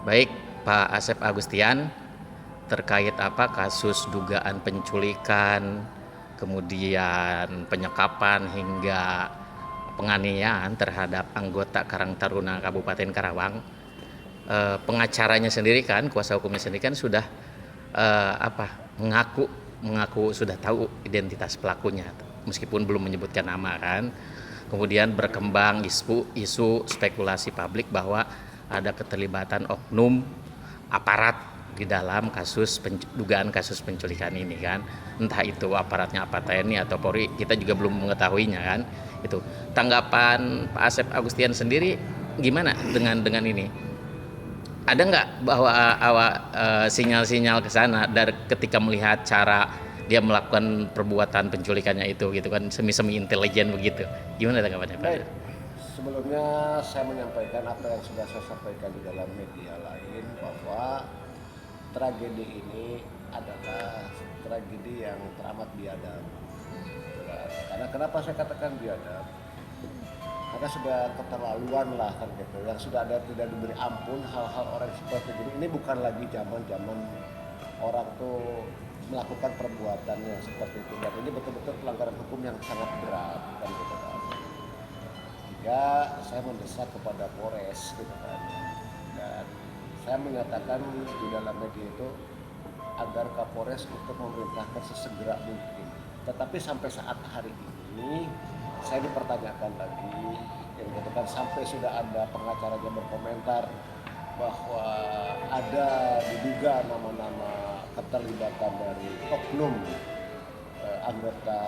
Baik, Pak Asep Agustian, terkait apa kasus dugaan penculikan, kemudian penyekapan hingga penganiayaan terhadap anggota Karang Taruna Kabupaten Karawang. Pengacaranya sendiri kan, kuasa hukumnya sendiri kan sudah mengaku sudah tahu identitas pelakunya, meskipun belum menyebutkan nama kan. Kemudian berkembang isu spekulasi publik bahwa ada keterlibatan oknum aparat di dalam dugaan kasus penculikan ini kan, entah itu aparatnya apa TNI atau Polri, kita juga belum mengetahuinya kan. Itu tanggapan Pak Asep Agustian sendiri gimana dengan ini? Ada nggak bahwa sinyal-sinyal ke sana dari ketika melihat cara dia melakukan perbuatan penculikannya itu gitu kan, semi-semi intelijen begitu? Gimana tanggapannya Pak? Baik, sebelumnya saya menyampaikan apa yang sudah saya sampaikan di dalam media lain, bahwa tragedi ini adalah tragedi yang teramat biadab. Karena kenapa saya katakan biadab? Karena sudah keterlaluan lah kan gitu, yang sudah ada tidak diberi ampun hal-hal orang seperti ini. Ini bukan lagi zaman orang tuh melakukan perbuatannya seperti itu, dan ini betul-betul pelanggaran hukum yang sangat berat kan gitu kan. Sehingga saya mendesak kepada Polres gitu kan, dan saya menyatakan di dalam media itu agar Kapolres untuk memerintahkan sesegera mungkin. Tetapi sampai saat hari ini saya dipertanyakan lagi, yang gitu kan, sampai sudah ada pengacaranya berkomentar bahwa ada diduga nama-nama keterlibatan dari oknum anggota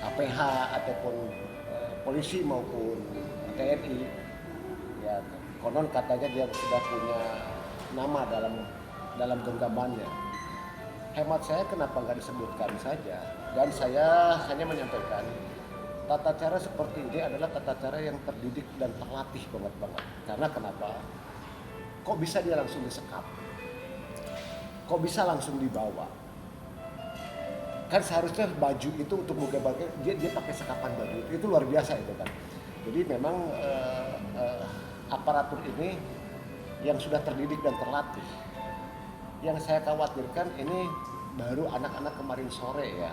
APH ataupun polisi maupun TNI. Ya, konon katanya dia sudah punya nama dalam genggamannya. Hemat saya kenapa nggak disebutkan saja, dan saya hanya menyampaikan tata cara seperti ini adalah tata cara yang terdidik dan terlatih banget. Karena kenapa? Kok bisa dia langsung disekap? Kok bisa langsung dibawa? Kan seharusnya baju itu untuk bagai dia pakai sekapan baju itu luar biasa itu kan. Jadi memang aparatur ini yang sudah terdidik dan terlatih. Yang saya khawatirkan ini baru anak-anak kemarin sore ya,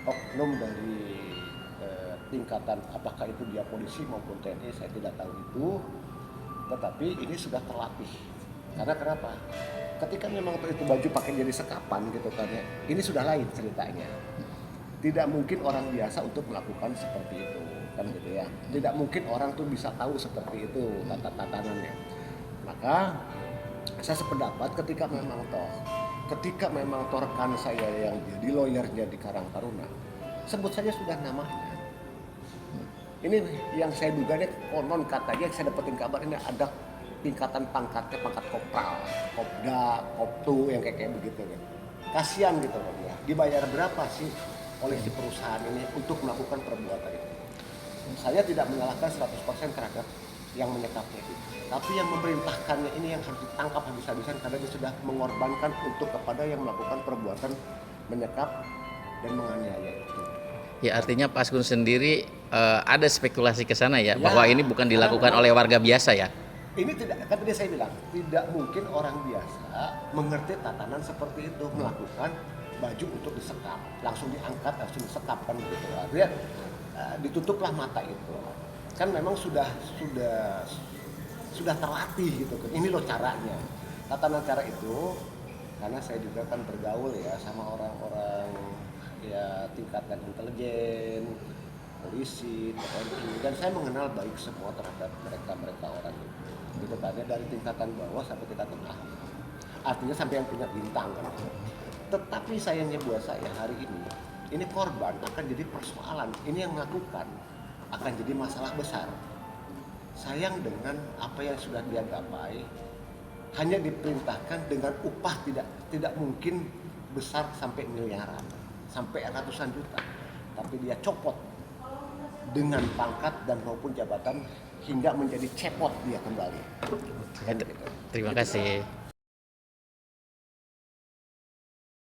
oknum dari tingkatan apakah itu dia polisi maupun TNI, saya tidak tahu itu, tetapi ini sudah terlatih. Karena kenapa? Ketika memang itu baju pakai jadi sekapan gitu kan ya, ini sudah lain ceritanya. Tidak mungkin orang biasa untuk melakukan seperti itu kan gitu ya. Tidak mungkin orang tuh bisa tahu seperti itu tatanannya. Maka saya sependapat ketika memang toh rekan saya yang jadi lawyernya di Karang Taruna, sebut saja sudah namanya. Ini yang saya duga nih, konon katanya saya dapetin kabar ini ada tingkatan pangkatnya, pangkat kopral, kopda, koptu yang kayak begitu kan. Kasihan gitu loh ya. Dibayar berapa sih oleh si perusahaan ini untuk melakukan perbuatan itu? Saya tidak menyalahkan 100% terhadap yang menyekapnya itu. Tapi yang memerintahkannya ini yang harus ditangkap habis-habisan, karena dia sudah mengorbankan untuk kepada yang melakukan perbuatan menyekap dan menganiaya itu. Ya, artinya Pak Asgun sendiri ada spekulasi ke sana ya, bahwa ini bukan dilakukan oleh warga biasa ya. Ini tidak, kan tadi saya bilang, tidak mungkin orang biasa mengerti tatanan seperti itu, melakukan baju untuk disekap, langsung diangkat, langsung disekap kan begitu. Artinya ditutuplah mata itu. Kan memang sudah terlatih gitu kan. Ini loh caranya. Tatanan cara itu, karena saya juga kan bergaul ya sama orang-orang ya tingkatan intelijen, polisi, TNI, dan saya mengenal baik semua terhadap mereka orang itu. Gitu kan, dari tingkatan bawah sampai tingkatan akhir. Artinya sampai yang punya bintang kan. Tetapi sayangnya buat saya hari ini korban akan jadi persoalan. Ini yang melakukan akan jadi masalah besar. Sayang dengan apa yang sudah dia gapai, hanya diperintahkan dengan upah tidak mungkin besar sampai miliaran, sampai ratusan juta, tapi dia copot dengan pangkat dan maupun jabatan hingga menjadi cepot dia kembali. Terima kasih.